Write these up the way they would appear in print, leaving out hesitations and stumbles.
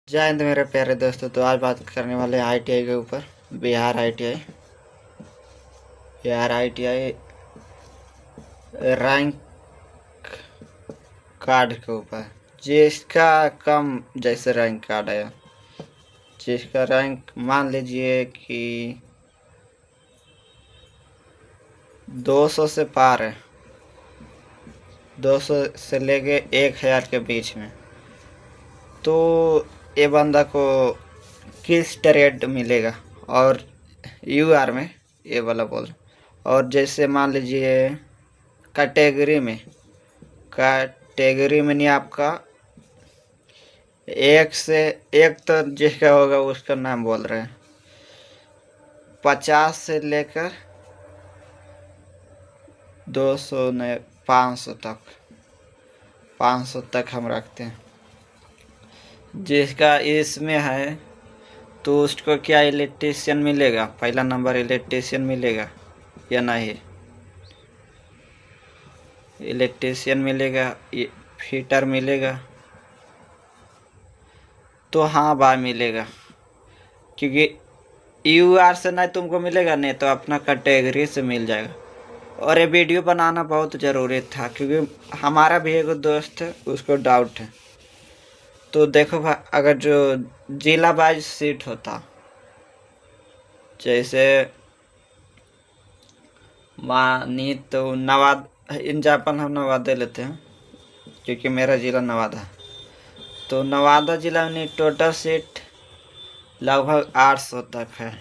जय हिंद मेरे प्यारे दोस्तों। तो आज बात करने वाले हैं आईटीआई के ऊपर। बिहार आईटीआई रैंक कार्ड के ऊपर, जिसका कम जैसे रैंक कार्ड है, जिसका रैंक मान लीजिए कि 200 से पार है, 200 से लेके 1000 के बीच में, तो ये बंदा को किस ट्रेड मिलेगा। और यूआर में ये वाला बोल। और जैसे मान लीजिए कैटेगरी में नहीं, आपका एक से एक तो जिसका होगा उसका नाम बोल रहे हैं, 50 से लेकर 200 ने 500 तक हम रखते हैं। जिसका इसमें है तो उसको क्या इलेक्ट्रीशियन मिलेगा, पहला नंबर इलेक्ट्रीशियन मिलेगा या नहीं? इलेक्ट्रीशियन मिलेगा, फिटर मिलेगा, तो हाँ भाई मिलेगा, क्योंकि यूआर से नहीं तुमको मिलेगा, नहीं तो अपना कैटेगरी से मिल जाएगा। और ये वीडियो बनाना बहुत ज़रूरी था, क्योंकि हमारा भी एक दोस्त है, उसको डाउट है। तो देखो भाई, अगर जो जिला वाइज सीट होता, जैसे मानी तो एग्जाम्पल हम नवादा लेते हैं, क्योंकि मेरा ज़िला नवादा है। तो नवादा ज़िला में टोटल सीट लगभग 800 तक है।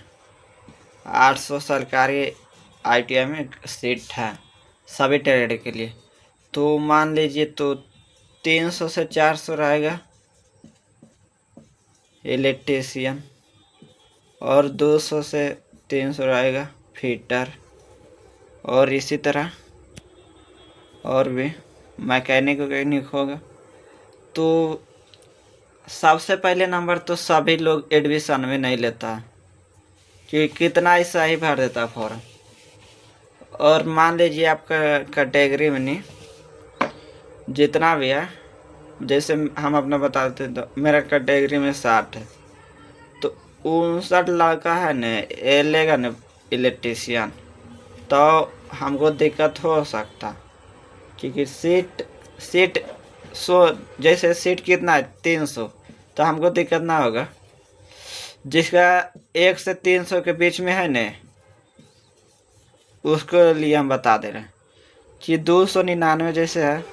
800 सरकारी आईटीआई में सीट है सभी ट्रेड के लिए। तो मान लीजिए तो 300 से 400 रहेगा इलेक्ट्रीशियन, और 200 से 300 रहेगा फिटर, और इसी तरह और भी मैकेनिक होगा। तो सबसे पहले नंबर तो सभी लोग एडमिशन में नहीं लेता है, क्योंकि कितना ही सही भर देता फॉर्म। और मान लीजिए आपका कैटेगरी में नहीं, जितना भी है, जैसे हम अपना बताते हैं, तो मेरा कैटेगरी में 60 है, तो 59 लड़का है न, ये लेगा न इलेक्ट्रीशियन, तो हमको दिक्कत हो सकता, क्योंकि सीट 100, जैसे सीट कितना है 300, तो हमको दिक्कत ना होगा। जिसका 1 से 300 के बीच में है न, उसको लिए हम बता दे रहे हैं कि 299 जैसे है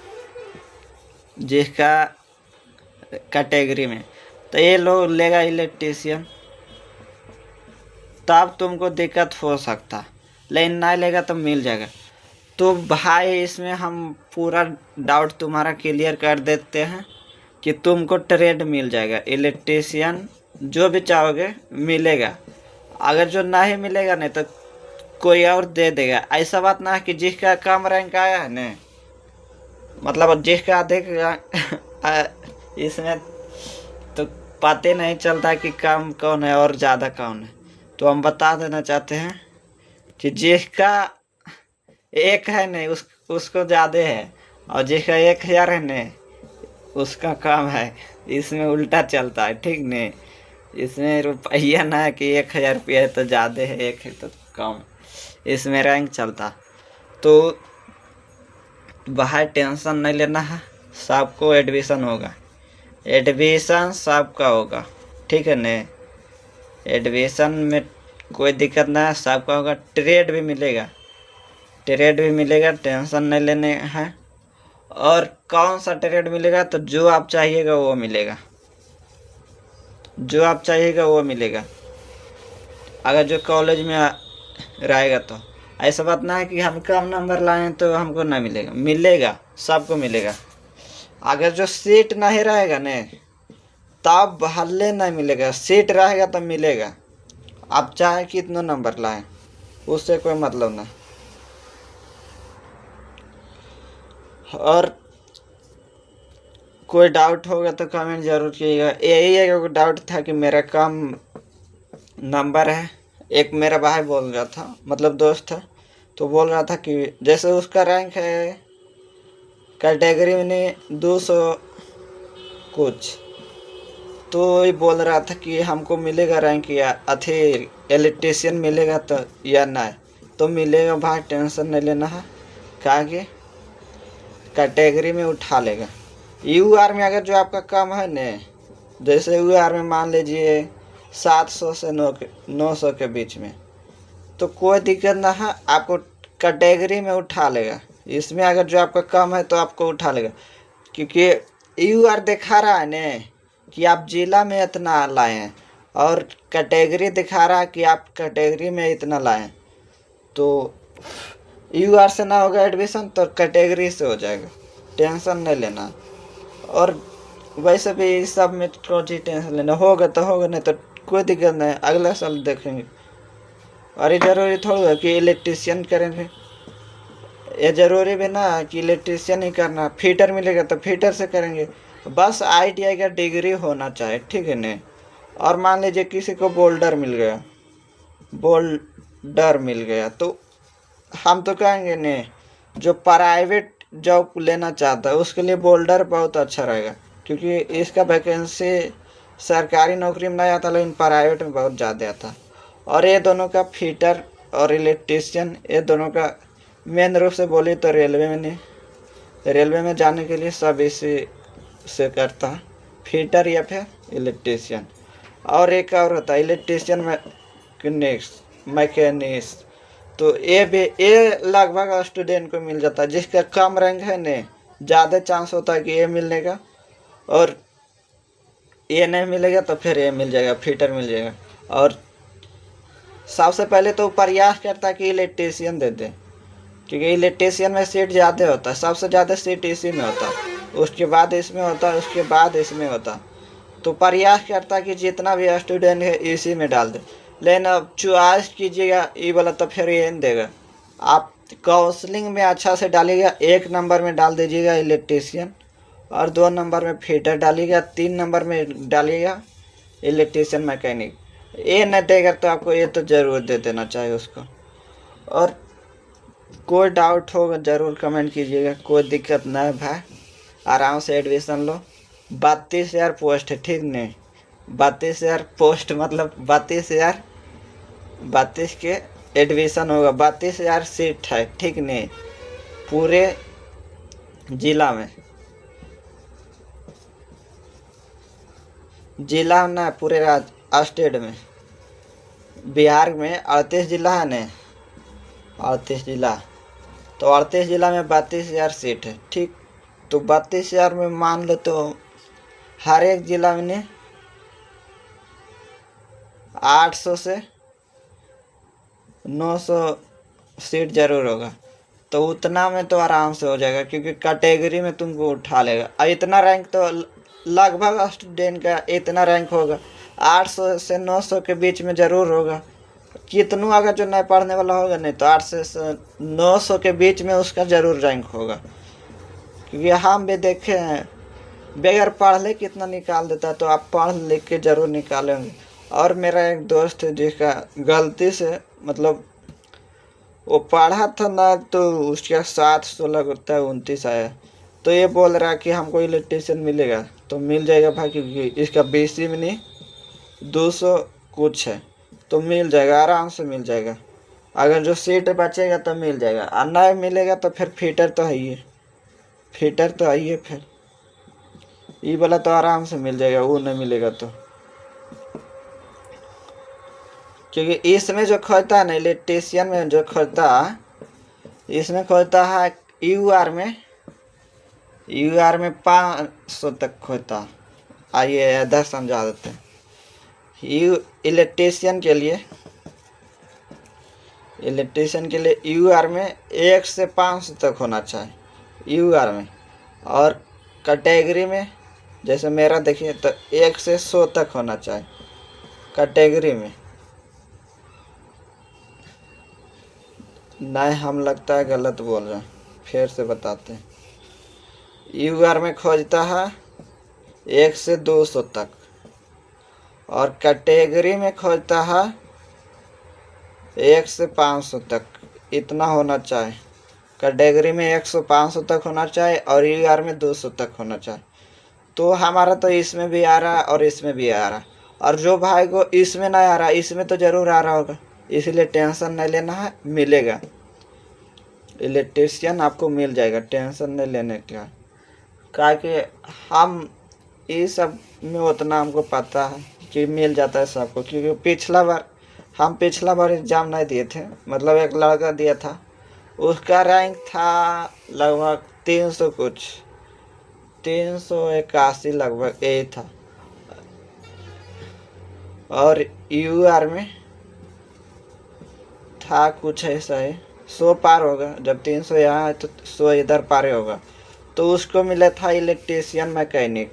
जिसका कैटेगरी में, तो ये लोग लेगा इलेक्ट्रीशियन, तब तुमको दिक्कत हो सकता, लेकिन नहीं लेगा तो मिल जाएगा। तो भाई इसमें हम पूरा डाउट तुम्हारा क्लियर कर देते हैं कि तुमको ट्रेड मिल जाएगा, इलेक्ट्रीशियन जो भी चाहोगे मिलेगा। अगर जो नहीं मिलेगा नहीं तो कोई और दे देगा। ऐसा बात ना है कि जिसका कम रैंक आया है न, मतलब जिसका अधिक इसमें तो पता नहीं चलता कि कम कौन है और ज़्यादा कौन है। तो हम बता देना चाहते हैं कि जिसका एक है न उसको ज़्यादा है, और जिसका 1000 है न उसका कम है। इसमें उल्टा चलता है, ठीक नहीं? इसमें रुपया ना है कि 1000 रुपया है तो ज़्यादा है, एक है तो कम, इसमें रैंक चलता। तो बाहर टेंशन नहीं लेना है, सबको एडमिशन होगा, एडमिशन सबका होगा, ठीक है न? एडमिशन में कोई दिक्कत ना है, सबका होगा। ट्रेड भी मिलेगा, टेंशन नहीं लेने हैं। और कौन सा ट्रेड मिलेगा, तो जो आप चाहिएगा वो मिलेगा, अगर जो कॉलेज में रहेगा। तो ऐसा बात ना है कि हम कम नंबर लाएं तो हमको ना मिलेगा, सबको मिलेगा। अगर जो सीट नहीं रहेगा न, तब हल्ले नहीं मिलेगा, सीट रहेगा तो मिलेगा। आप चाहे कितना नंबर लाएं, उससे कोई मतलब ना। और कोई डाउट होगा तो कमेंट ज़रूर कीजिएगा। यही एक डाउट था कि मेरा कम नंबर है। एक मेरा भाई बोल रहा था, मतलब दोस्त था, तो बोल रहा था कि जैसे उसका रैंक है कैटेगरी में 200 कुछ, तो ये बोल रहा था कि हमको मिलेगा रैंक या अथे इलेक्ट्रीशियन मिलेगा तो या नहीं, तो मिलेगा भाई, टेंशन नहीं लेना है। कहा कि कैटेगरी में उठा लेगा। यू आर में अगर जो आपका कम है न, जैसे यू आर में मान लीजिए 700 से 900 के बीच में, तो कोई दिक्कत ना है, आपको कैटेगरी में उठा लेगा। इसमें अगर जो आपका कम है तो आपको उठा लेगा, क्योंकि यू आर दिखा रहा है न कि आप जिला में इतना लाए हैं, और कैटेगरी दिखा रहा है कि आप कैटेगरी में इतना लाए हैं। तो यू आर से ना होगा एडमिशन तो कैटेगरी से हो जाएगा, टेंशन नहीं लेना। और वैसे भी सब में कोई चीज़ टेंशन लेना, होगा तो होगा, नहीं तो कोई दिक्कत नहीं, अगला साल देखेंगे। और ये ज़रूरी थोड़ा है कि इलेक्ट्रीशियन करेंगे, ये ज़रूरी भी ना कि इलेक्ट्रीशियन ही करना, फिटर मिलेगा तो फिटर से करेंगे। बस ITI का डिग्री होना चाहिए, ठीक है न। और मान लीजिए किसी को बोल्डर मिल गया तो हम तो कहेंगे न, जो प्राइवेट जॉब लेना चाहता है उसके लिए बोल्डर बहुत अच्छा रहेगा, क्योंकि इसका वैकेंसी सरकारी नौकरी में नहीं आता, लेकिन प्राइवेट में बहुत ज़्यादा आता। और ये दोनों का फिटर और इलेक्ट्रीशियन, ये दोनों का मेन रूप से बोले तो रेलवे में जाने के लिए सब इसी से करता है, फिटर या फिर इलेक्ट्रीशियन। और एक और होता है इलेक्ट्रीशियन मैकेनिक्स, तो ये लगभग स्टूडेंट को मिल जाता है। जिसका कम रैंक है न, ज़्यादा चांस होता है कि ये मिलने का, और ये नहीं मिलेगा तो फिर ये मिल जाएगा, फिटर मिल जाएगा। और सबसे पहले तो प्रयास करता है कि इलेक्ट्रीशियन दे दे, क्योंकि इलेक्ट्रीशियन में सीट ज़्यादा होता है, सबसे ज़्यादा सीट इसी में होता है, उसके बाद इसमें होता है, उसके बाद इसमें होता। तो प्रयास करता है कि जितना भी स्टूडेंट है इसी में डाल दे। लेकिन अब चॉइस कीजिएगा ये वाला तो फिर ये नहीं देगा। आप काउंसलिंग में अच्छा से डालिएगा, 1 नंबर में डाल दीजिएगा इलेक्ट्रीशियन, और 2 नंबर में फिटर डालिएगा, 3 नंबर में डालिएगा इलेक्ट्रीशियन मैकेनिक। ये नहीं देगा तो आपको ये तो ज़रूर दे देना चाहिए उसको। और कोई डाउट होगा ज़रूर कमेंट कीजिएगा, कोई दिक्कत ना है भाई, आराम से एडमिशन लो। 32,000 पोस्ट है, ठीक नहीं, 32,000 पोस्ट मतलब 32 के एडमिशन होगा, 32,000 सीट है, ठीक नहीं, पूरे जिला में ना, पूरे स्टेट में। बिहार में 38 जिला है न, 38 जिला, तो 38 जिला में 32,000 सीट है, ठीक। तो 32,000 में मान लो तो हर एक जिला में 800 से 900 सीट जरूर होगा, तो उतना में तो आराम से हो जाएगा, क्योंकि कैटेगरी में तुमको उठा लेगा। और इतना रैंक तो लगभग स्टूडेंट का इतना रैंक होगा, 800 से 900 के बीच में ज़रूर होगा। कितनों अगर जो नहीं पढ़ने वाला होगा नहीं, तो 800 से 900 के बीच में उसका ज़रूर रैंक होगा। क्योंकि हम भी देखे हैं, बगैर पढ़ ले कितना निकाल देता है, तो आप पढ़ लिख के ज़रूर निकालेंगे। और मेरा एक दोस्त है जिसका गलती से मतलब वो पढ़ा था ना, तो उसका 716 होता है 29 आया, तो ये बोल रहा है कि हमको इलेक्ट्रीशियन मिलेगा, तो मिल जाएगा भाई, क्योंकि इसका BC में नहीं 200 कुछ है, तो मिल जाएगा, आराम से मिल जाएगा। अगर जो सीट बचेगा तो मिल जाएगा, और नहीं मिलेगा तो फिर फिटर तो है ही, फिर ये वाला तो आराम से मिल जाएगा, वो नहीं मिलेगा तो। क्योंकि इसमें जो खोजता है ना, इलेक्ट्रीशियन में जो खोजता है, इसमें खोजता है UR में 500 तक खोजता। आइए इधर समझा देते हैं। इलेक्ट्रीशियन के लिए UR में 1 से 500 तक होना चाहिए UR में। और कैटेगरी में जैसे मेरा देखिए तो 1 से 100 तक होना चाहिए कैटेगरी में। नहीं, हम लगता है गलत बोल रहे हैं, फिर से बताते हैं। UR में खोजता है 1 से 200 तक, और कैटेगरी में खोजता है 1 से 500 तक। इतना होना चाहिए, कैटेगरी में 100 500 तक होना चाहिए, और UR में 200 तक होना चाहिए। तो हमारा तो इसमें भी आ रहा और इसमें भी आ रहा, और जो भाई को इसमें नहीं आ रहा इसमें तो ज़रूर आ रहा होगा, इसलिए टेंशन नहीं लेना है, मिलेगा। इलेक्ट्रीशियन आपको मिल जाएगा, टेंशन नहीं लेने का। क्या कि हम ये सब में उतना हमको पता है कि मिल जाता है सबको, क्योंकि पिछला बार एग्ज़ाम नहीं दिए थे, मतलब एक लड़का दिया था, उसका रैंक था लगभग 300 कुछ, 381 लगभग यही था, और यूआर में था कुछ ऐसा है, 100 पार होगा, जब 300 यहाँ है तो 100 इधर पार होगा। तो उसको मिला था इलेक्ट्रीशियन मैकेनिक।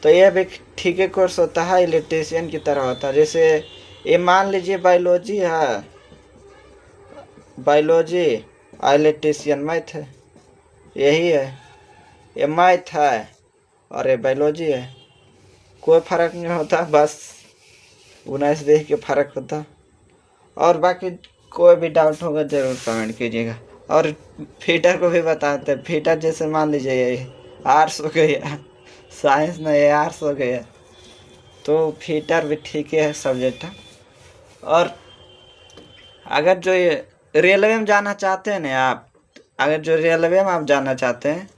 तो ये भी ठीक है कोर्स होता है, इलेक्ट्रीशियन की तरह होता है। जैसे ये मान लीजिए बायोलॉजी है, बायोलॉजी इलेक्ट्रीशियन मैथ है, यही है, ये मैथ है और ये बायोलॉजी है, कोई फर्क नहीं होता, बस 19-20 के फर्क होता। और बाकी कोई भी डाउट होगा ज़रूर कमेंट कीजिएगा। और फीटर को भी बताते हैं, फीटर जैसे मान लीजिए ये आर्ट्स हो गया, साइंस में ये आर्ट्स हो गया, तो फीटर भी ठीक है सब्जेक्ट है। और अगर जो ये रेलवे में जाना चाहते हैं ना आप, अगर जो रेलवे में आप जाना चाहते हैं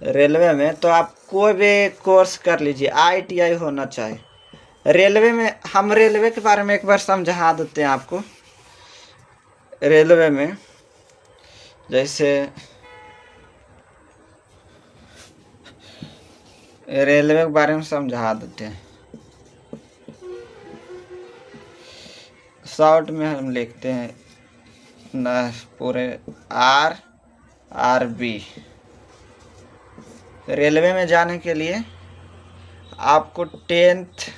रेलवे में, तो आप कोई भी कोर्स कर लीजिए, ITI होना चाहिए। रेलवे में हम रेलवे के बारे में एक बार समझा देते हैं आपको। रेलवे में जैसे रेलवे के बारे में समझा देते हैं, शॉर्ट में हम लिखते हैं न पूरे RRB। रेलवे में जाने के लिए आपको 10th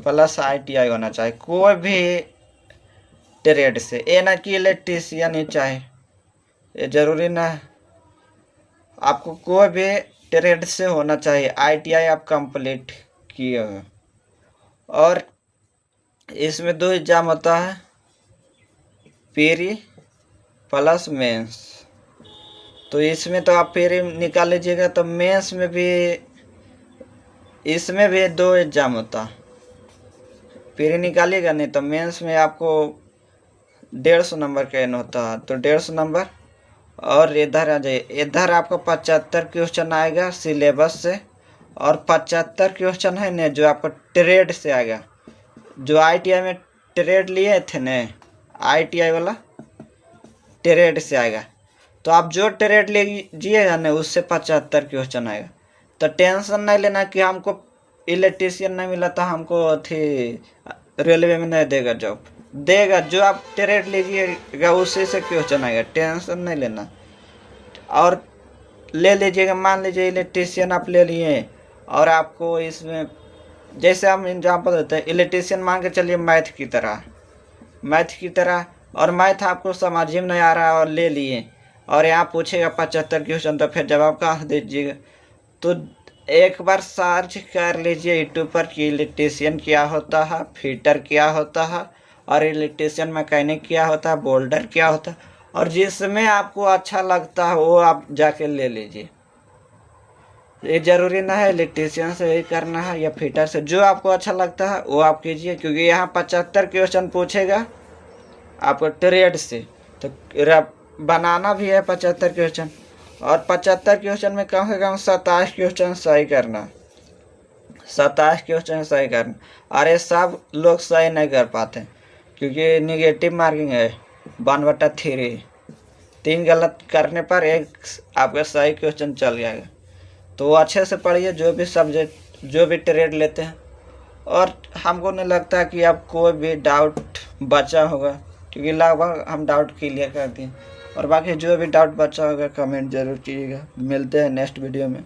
प्लस ITI होना चाहिए, कोई भी ट्रेड से, ये ना कि इलेक्ट्रीशियन ही चाहे, ये ज़रूरी ना है, आपको कोई भी ट्रेड से होना चाहिए, ITI आप कंप्लीट किए हो। और इसमें 2 एग्ज़ाम होता है, प्री प्लस मेंस। तो इसमें तो आप प्री निकाल लीजिएगा, तो मेंस में भी, इसमें भी 2 एग्ज़ाम होता है। प्री निकालिएगा नहीं तो मेंस में आपको 150 नंबर का एन होता है, तो 150 नंबर। और इधर आ जाइए, इधर आपको 75 क्वेश्चन आएगा सिलेबस से, और 75 क्वेश्चन है ना जो आपको ट्रेड से आएगा, जो ITI में ट्रेड लिए थे ना, ITI वाला ट्रेड से आएगा। तो आप जो ट्रेड लीजिएगा ना उससे 75 क्वेश्चन आएगा। तो टेंशन नहीं लेना कि हमको इलेक्ट्रीशियन नहीं मिला था, हमको थी रेलवे में नहीं देगा जॉब, देगा, जो आप ट्रेड लीजिएगा उसी से क्वेश्चन आएगा, टेंशन नहीं लेना। और ले लीजिएगा, मान लीजिए इलेक्ट्रीशियन आप ले लिए, और आपको इसमें जैसे हम एग्जाम्पल देते हैं, इलेक्ट्रीशियन मान के चलिए मैथ की तरह, और मैथ आपको समझ में नहीं आ रहा और ले लिए, और यहाँ पूछेगा 75 क्वेश्चन, तो फिर जवाब कहाँ दीजिएगा। तो एक बार सर्च कर लीजिए यूट्यूब पर कि इलेक्ट्रीशियन क्या होता है, फिटर क्या होता है, और इलेक्ट्रीशियन मैकेनिक क्या होता है, बोल्डर क्या होता है, और जिसमें आपको अच्छा लगता है वो आप जाके ले लीजिए। ये ज़रूरी ना है इलेक्ट्रीशियन से ही करना है या फिटर से, जो आपको अच्छा लगता है वो आप कीजिए, क्योंकि यहाँ 75 क्वेश्चन पूछेगा आपको ट्रेड से, तो बनाना भी है 75 क्वेश्चन, और 75 क्वेश्चन में कम से कम 27 क्वेश्चन सही करना, 27 क्वेश्चन सही करना। और ये सब लोग सही नहीं कर पाते, क्योंकि निगेटिव मार्किंग है 1/3, 3 गलत करने पर एक आपका सही क्वेश्चन चल जाएगा। तो अच्छे से पढ़िए, जो भी सब्जेक्ट, जो भी ट्रेड लेते हैं। और हमको नहीं लगता कि आप कोई भी डाउट बचा होगा, क्योंकि लगभग हम डाउट क्लियर कर दिए। और बाकी जो भी डाउट बचा होगा कमेंट ज़रूर कीजिएगा। मिलते हैं नेक्स्ट वीडियो में।